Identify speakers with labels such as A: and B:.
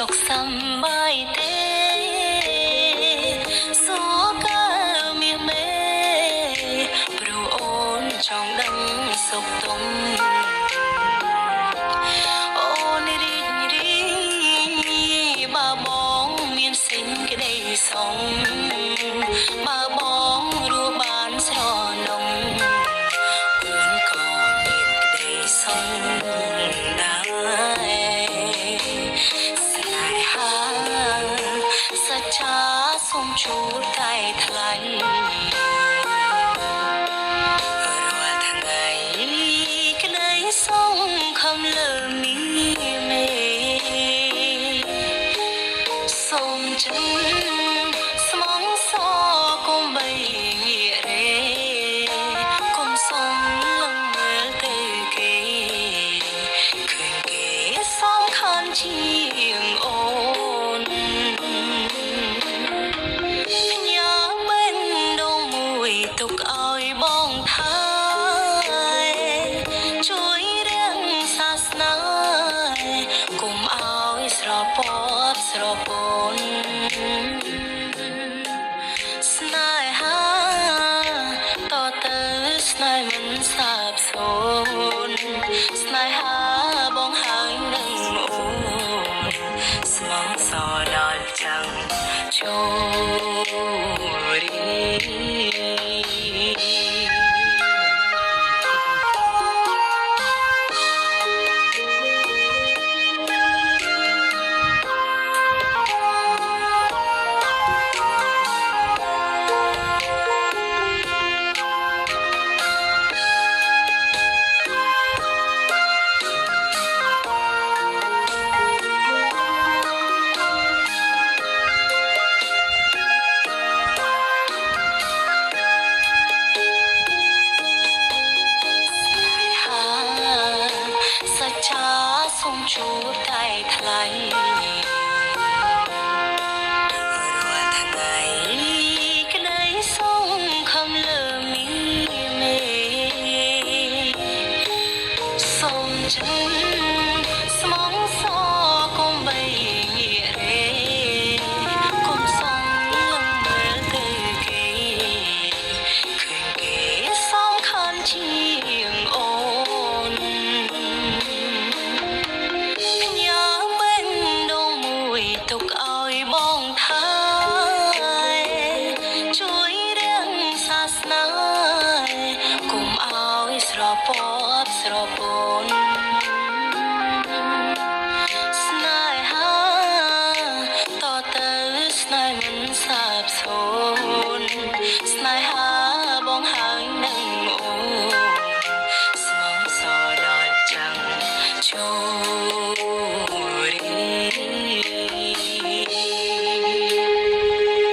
A: សុខសប្បាយទេសូកើមានមេព្រោះអូនចង់ដឹងសុខទុំអូនរីករាយបើបងមានសេចក្តីសុខបើបងរស់បានស្រណុំអូនក៏មានក្តីសុខដែរស្នេហាសច្ចាសុំជួលតែថ្លៃរាល់ថ្ងៃក្តីសុខំលើមីមេសូមចិនស្មងសកុំបីងាករេកុំសុំលឹងមើលទៅគេឃើញគេសំខាន់ជាងអូនផ្ញើមិនដងមួយទុកឲ្យបងថាជួយរៀងសាសនាកុំឲ្យស្រពត់ស្រពន់ស្នេហាតទៅស្នេហ៍មិនសាបសូន្យស្នេហាបងហើយនឹងអូនស្មងសដល់ចាំចូល